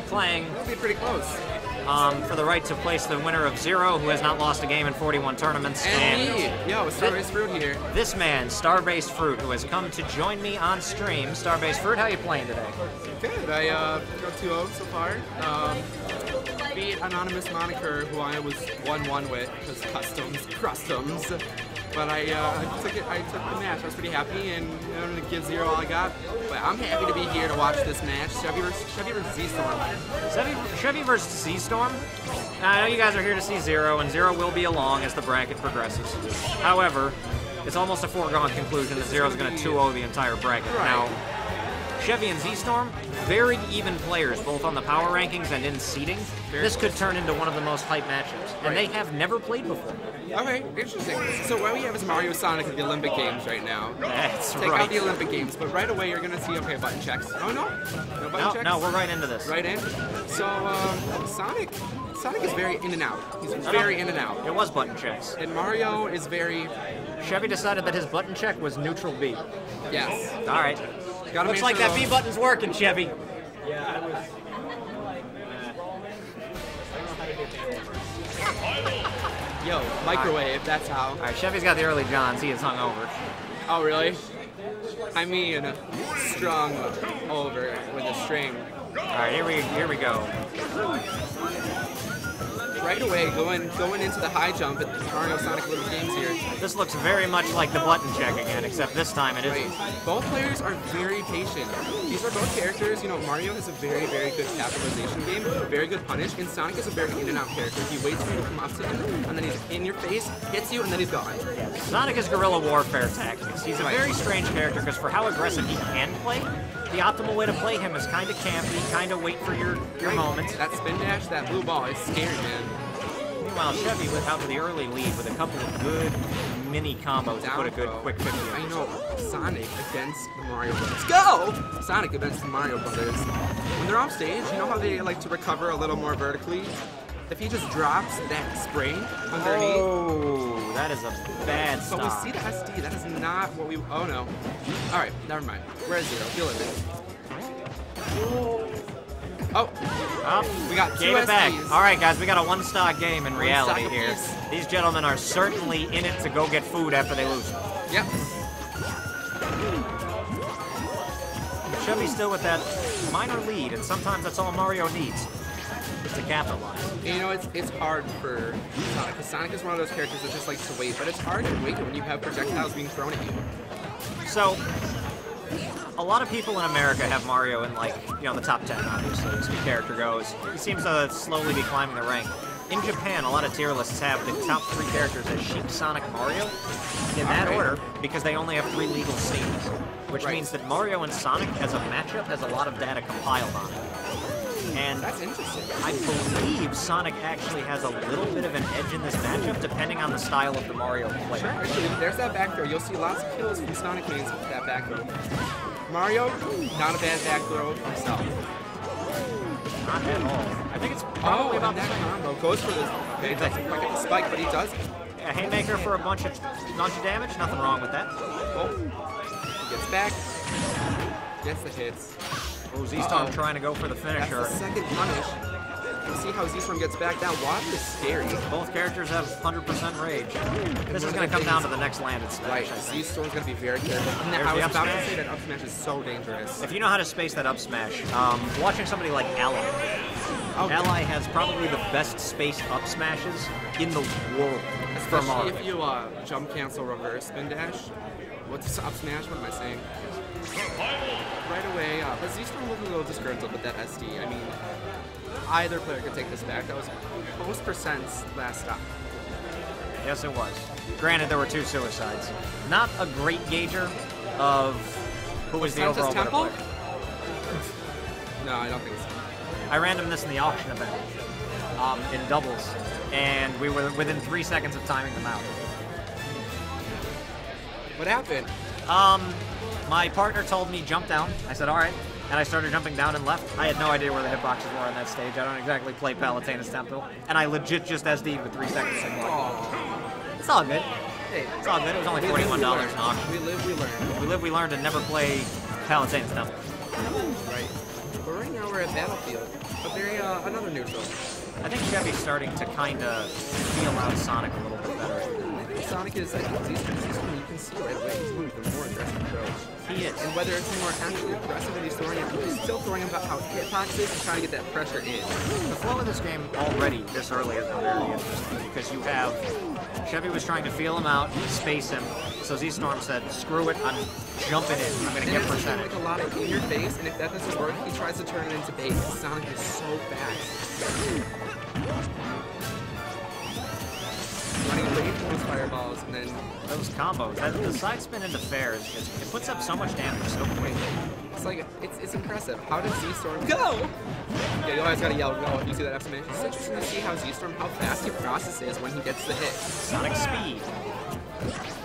be playing That'll be pretty close. for the right to place the winner of Zero, who has not lost a game in 41 tournaments. And me. Yo, Starbase Fruit here. This man, Starbase Fruit, who has come to join me on stream. Starbase Fruit, how you playing today? Good. I go 2-0 so far. Beat Anonymous Moniker, who I was 1-1 with, because customs. But I took the match. I was pretty happy, and I'm gonna give Zero all I got. But I'm happy to be here to watch this match. Chevy versus zStorm. Chevy versus zStorm. I know you guys are here to see Zero, and Zero will be along as the bracket progresses. However, it's almost a foregone conclusion that Zero's going to 2-0 the entire bracket. Right. Now, Chevy and zStorm, very even players, both on the power rankings and in seeding. This could turn into one of the most hype matchups, and they have never played before. Okay, interesting. So what we have is Mario Sonic at the Olympic Games right now. That's Take right. out the Olympic Games, but right away you're gonna see, okay, button checks. Oh no, no button checks? No, we're right into this. Right in. So Sonic is very in and out. He's very in and out. It was button checks. And Mario is very... Chevy decided that his button check was neutral B. Yes. All right. Gotta Looks make like sure that B button's working, Chevy. Yeah, I was. Yo, microwave, that's how. All right, Chevy's got the early Johns. He is hungover. Oh, really? I mean, strung over with a string. All right, here we go. Right away, going into the high jump at the Mario Sonic Olympic Games here. This looks very much like the button check again, except this time it isn't. Both players are very patient. These are both characters, you know, Mario has a very, very good capitalization game, very good punish, and Sonic is a very in and out character. He waits for you to come up to him, and then he's in your face, hits you, and then he's gone. Sonic is guerrilla warfare tactics. He's a very strange character because for how aggressive he can play, the optimal way to play him is kind of campy, kind of wait for your moment. That spin dash, that blue ball is scary, man. Meanwhile, Chevy was out to the early lead with a couple of good mini combos to put a good quick 50 on. I know, Sonic against the Mario Brothers. Go! Sonic against the Mario Brothers. When they're off stage, you know how they like to recover a little more vertically? If he just drops that spring underneath. Oh, that is a bad stop. But we see the SD, that is not what we... Oh no. Alright, never mind. Where's Zero? Feel it, man. Oh, we got two Gave it back. SDs. All right, guys, we got a one-stock game in reality stock here. apiece. These gentlemen are certainly in it to go get food after they lose. Yep. Chevy's still with that minor lead, and sometimes that's all Mario needs, is to capitalize. And you know, it's hard for Sonic, because Sonic is one of those characters that just likes to wait, but it's hard to wait when you have projectiles being thrown at you. So, a lot of people in America have Mario in, like, you know, the top 10, obviously, as the character goes. He seems to slowly be climbing the rank. In Japan, a lot of tier lists have the top 3 characters as Sheik, Sonic, Mario, in that order, because they only have 3 legal stages, which means that Mario and Sonic, as a matchup, has a lot of data compiled on it. And that's interesting. I believe Sonic actually has a little bit of an edge in this matchup, depending on the style of the Mario player. Sure, actually, there's that back throw. You'll see lots of kills from Sonic mains with that back throw. Mario, not a bad back throw himself. Not at all. I think it's probably about that combo goes for this. Okay, doesn't quite get the spike, but he does. A haymaker for a bunch of damage. Nothing wrong with that. Oh, he gets back. Gets the hits. Oh, zStorm trying to go for the finisher. That's the second punish. You see how zStorm gets back down. Water is scary. Both characters have 100% rage. This is going to come down to the next landed smash. Right, zStorm's going to be very careful. And I was about to say that up smash is so dangerous. If you know how to space that up smash, watching somebody like Ally. Ally has probably the best spaced up smashes in the world. Especially if you jump cancel reverse spin dash. What's up smash? What am I saying? Right away, but zStorm looked a little disgruntled with that SD. I mean, either player could take this back. That was most percent's last stop. Yes, it was. Granted, there were 2 suicides. Not a great gauger of who was the overall better player. No, I don't think so. I random this in the auction event in doubles, and we were within 3 seconds of timing them out. What happened? My partner told me jump down. I said, all right. And I started jumping down and left. I had no idea where the hitboxes were on that stage. I don't exactly play Palutena's Temple. And I legit just SD'd with 3 seconds. It's all good. Hey, it's all good. It was only $41 in auction. We live, we learn. We live, we learned, and never play Palutena's Temple. Right. But right now we're at Battlefield. But another neutral. I think Chevy's starting to kind of feel out Sonic a little bit better. Sonic is, I think, you can see right away he's moving the more aggressive approach. He is. And whether it's more actually aggressive when he's throwing it, he's still throwing about how hitbox is and trying to get that pressure in. The flow of this game already this early has been very interesting because you have Chevy was trying to feel him out, space him, so zStorm said, screw it, I'm jumping in, I'm going to get percentage. Like a lot of in your face, and if that doesn't work, he tries to turn it into bait. Sonic is so fast. Running away from those fireballs, and then those combos. The side spin into fair, it puts up so much damage so quick. It's like, it's impressive. How does zStorm go? Yeah, you always gotta yell go if you see that F smash. It's interesting to see how zStorm, how fast he processes when he gets the hit. Sonic speed.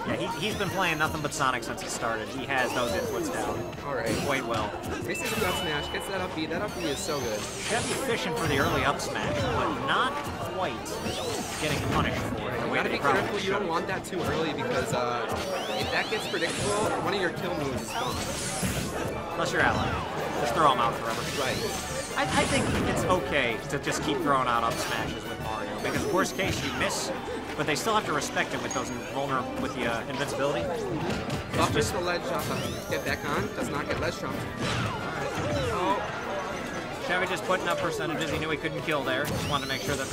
Yeah, he's been playing nothing but Sonic since it started. He has those inputs down. Alright. Quite well. Basically, up smash gets that up B. That up B is so good. Chevy fishing for the early up smash, but not quite getting punished for it. You gotta be careful. You don't want that too early because if that gets predictable, one of your kill moves is gone. Plus your ally. Just throw them out forever. Right. I think it's okay to just keep throwing out up smashes with Mario because worst case you miss, but they still have to respect it with those with the invincibility. Buffers the ledge get back on. Does not get ledge trumped. Oh. Chevy just putting up percentages. He knew he couldn't kill there. Just wanted to make sure that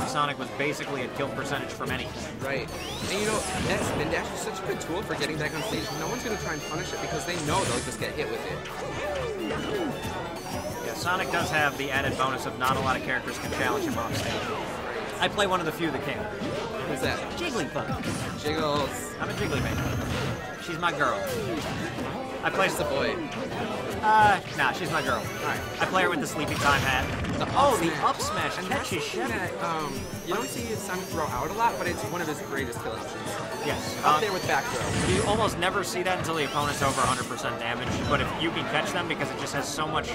Sonic was basically a kill percentage from anything. Right. And you know, that spin dash is such a good tool for getting back on stage. No one's going to try and punish it because they know they'll just get hit with it. Yeah, Sonic does have the added bonus of not a lot of characters can challenge him off stage. I play one of the few that can. Who's that? Jigglypuff. Jiggles. I'm a Jiggly man. She's my girl. I play the boy. Nah, she's my girl. Alright. I play her with the sleepy time hat. The up smash catches Chevy. You don't see Sonic throw out a lot, but it's one of his greatest kill options. Yes. Up there with back throw. You almost never see that until the opponent's over 100% damage, but if you can catch them because it just has so much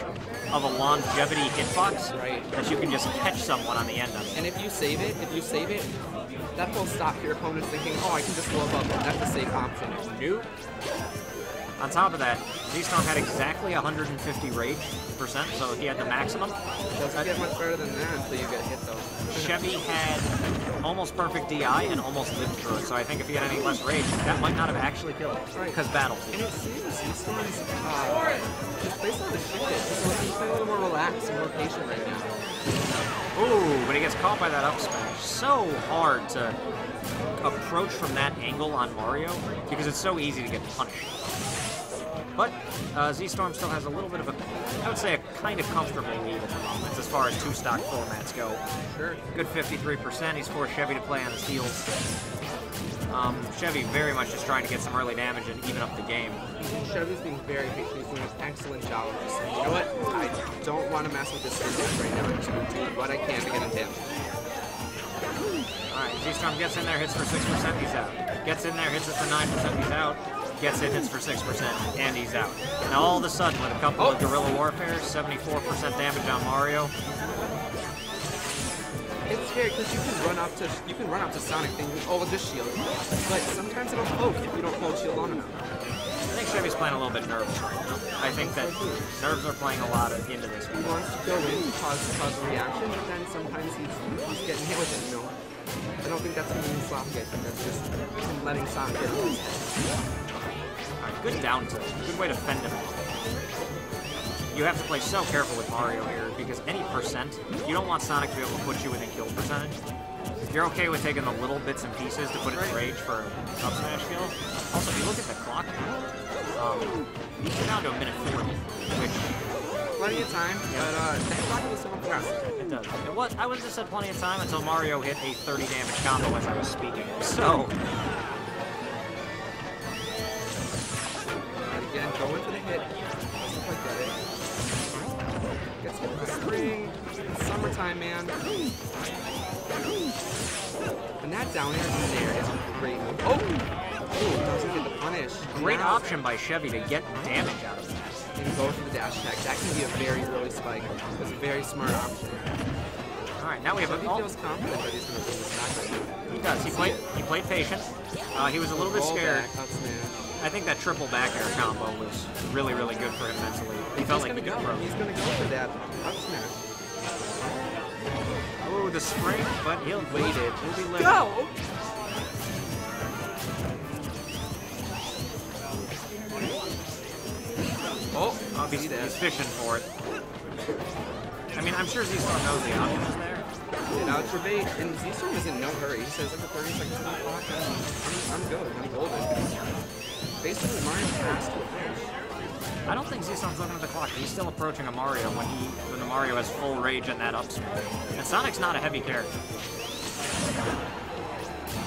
of a longevity hitbox that you can just catch someone on the end of it. And if you save it, that will stop your opponent thinking, oh, I can just blow up. That's a safe option. Nope. On top of that, zStorm had exactly 150 rage percent, so he had the maximum. Doesn't get much better than that until you get hit, though. Chevy had almost perfect DI and almost lived through it, so I think if he had any less rage, that might not have actually killed him, because Battlefield. And it seems zStorm's his playstyle is shifted, so he's playing a little more relaxed and more patient right now. Ooh, but he gets caught by that up smash. So hard to approach from that angle on Mario, because it's so easy to get punished. But zStorm still has a little bit of a, I would say, a kind of comfortable lead at the moment as far as two stock formats go. Sure. Good 53%. He's forced Chevy to play on his heels. Chevy very much just trying to get some early damage and even up the game. Chevy's being very patient. He's doing an excellent job of just saying, you know what? I don't want to mess with this business right now. I'm just going to do what I can to get him down. Alright, zStorm gets in there, hits for 6%, he's out. Gets in there, hits it for 9%, he's out. Gets in, hits for 6%, and he's out. Now all of a sudden, with a couple of guerrilla warfare, 74% damage on Mario. It's scary because you can run up to Sonic thinking, oh, we'll just shield. But sometimes it'll poke if you don't hold shield on enough. I think Chevy's playing a little bit nervous right now. I think that nerves are playing a lot into this. He wants to go in, cause a reaction, but then sometimes he's getting hit with it, you know. I don't think that's him being sloppy. I think that's just him letting Sonic get his head. Alright, good down tilt. Good way to fend him off. You have to play so careful with Mario here, because any percent, you don't want Sonic to be able to put you within kill percentage. You're okay with taking the little bits and pieces to put it in rage for an up smash kill. Also, if you look at the clock now, you're down to a minute 40, which... Plenty of time, but that clock was so fast. It does. It was, I was just said plenty of time until Mario hit a 30 damage combo as I was speaking. So... Again, going for the hit. Stuff like that. Gets hit with the spring. It's summertime, man. And that down air from there is a great move. Oh! Ooh, doesn't get the punish. Great option by Chevy to get damage out of that. And go for the dash attack. That can be a very early spike. It's a very smart option. Alright, now we have Chevy feels confident that he's going to do this back. He does. He played patient. He was a little bit scared. I think that triple back air combo was really, really good for him mentally. He felt like he could approach. He's going to go for that up smash. the spring, but he'll Waited. He'll be living. Go! Oh, he's fishing for it. I mean, I'm sure zStorm knows the option is there. Get out your bait, and zStorm is in no hurry. He says after 30 seconds on the clock, I'm good. I'm golden. Basically, Mario has to finish. I don't think zStorm's looking at the clock. He's still approaching a Mario when the Mario has full rage and that up smash. And Sonic's not a heavy character.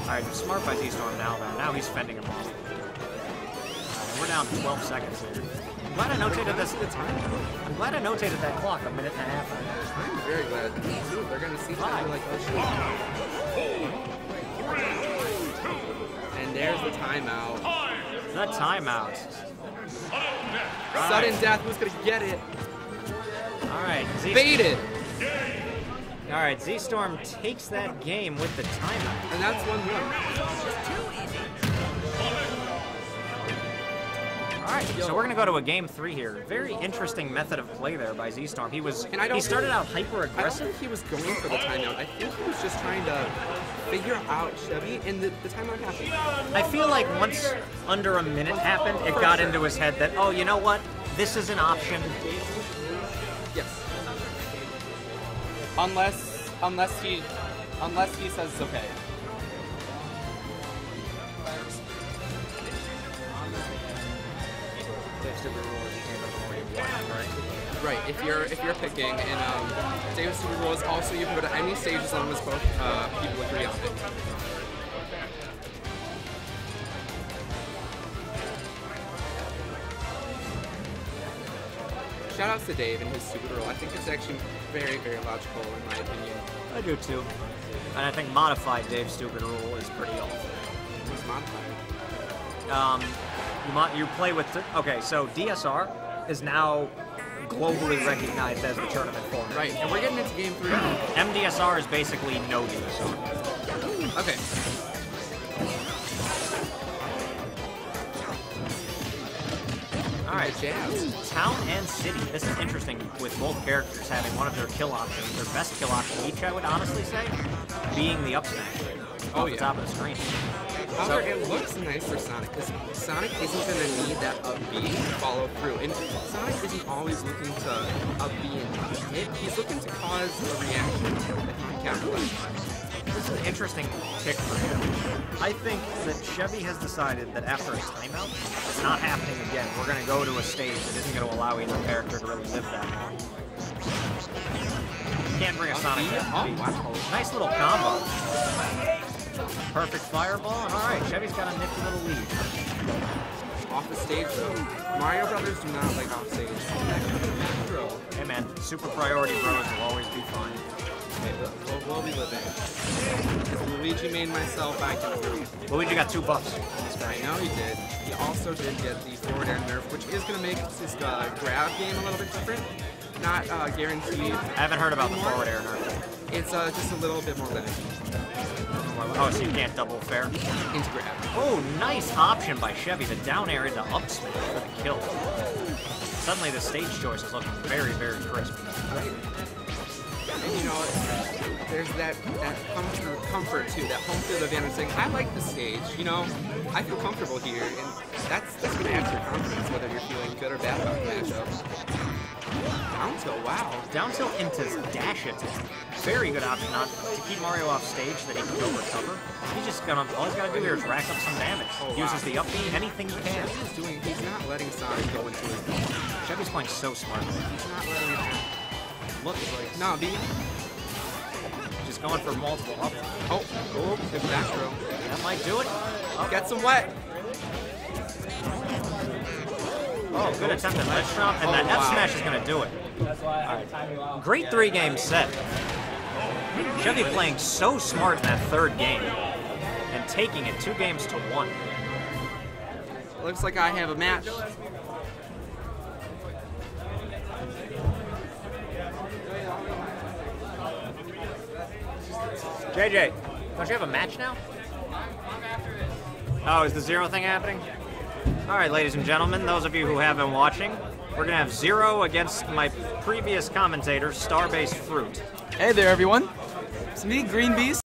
Alright, smart by zStorm now, though. Now he's fending him off. We're down 12 seconds here. I'm glad I notated this. I'm glad I notated that clock a minute and a half ago. I'm very glad. Too. They're gonna see that like, oh shit. And there's the timeout. The timeout. Sudden death. Who's gonna get it? All right, Baited. All right, zStorm takes that game with the timeout, and that's 1-1. All right, so we're gonna go to a game 3 here. Very interesting method of play there by zStorm. He started out hyper aggressive. I don't think he was going for the timeout. I think he was just trying to figure out Chevy, and the timeout happened. I feel like once under a minute happened, it got into his head that, oh, you know what? This is an option. Yes. Unless he says it's okay. Right. If you're picking, and Dave's Super Bowl is also you can go to any stage as long as both people agree on it. Shout outs to Dave and his super rule. I think it's actually very, very logical in my opinion. I do too. And I think modified Dave's stupid rule is pretty awful. What's modified? You play with... Okay, so DSR is now globally recognized as the tournament format. Right, and we're getting into game 3. MDSR is basically no DSR. Okay. Alright, Town and City. This is interesting with both characters having one of their kill options, their best kill option each, I would honestly say, being the up smash off the top of the screen. However, it looks nice for Sonic, because Sonic isn't going to need that up B to follow through. And Sonic isn't always looking to up B and hit. He's looking to cause a reaction if he capitalizes. This is an interesting pick for him. I think that Chevy has decided that after a timeout, it's not happening again. We're going to go to a stage that isn't going to allow either character to really live that long. Can't bring a Sonic down. Oh, wow. Nice little combo. Perfect fireball, and alright, Chevy's got a nifty little lead. Off the stage, though. Mario Brothers do not like off stage. Hey man, super priority bros will always be fine. We'll be living. Luigi made myself, I can agree. Luigi got 2 buffs. I know he did. He also did get the forward air nerf, which is going to make his grab game a little bit different. Not guaranteed. I haven't heard about the forward air nerf. It's just a little bit more limited. Oh, so you can't double fair? Into grab. Oh, nice option by Chevy. The down air into up smash for the kill. Suddenly the stage choice is looking very, very crisp. Right. And you know, there's that comfort too, that home field advantage saying, I like the stage, you know, I feel comfortable here, and that's going to add to your confidence whether you're feeling good or bad about the matchup. Down tilt, wow. Down tilt into dash attack. Very good option to keep Mario off stage so that he can go recover. He's just gonna, all he's got to do here is rack up some damage. Uses the up B, anything he can. He's not letting Sonic go into his ball. Chevy's playing so smart. He's not letting it happen. Look, like, no, B. Just going for multiple up. Oh, good back throw. That might do it. Oh. Get some wet. Oh, good attempt at ledge drop, and that F smash is going to do it. Right. Great 3-game set. Chevy playing so smart in that 3rd game and taking it 2 games to 1. Looks like I have a match. JJ, don't you have a match now? Oh, is the 0 thing happening? Alright, ladies and gentlemen, those of you who have been watching, we're going to have 0 against my previous commentator, Starbase Fruit. Hey there, everyone. It's me, Green Beast.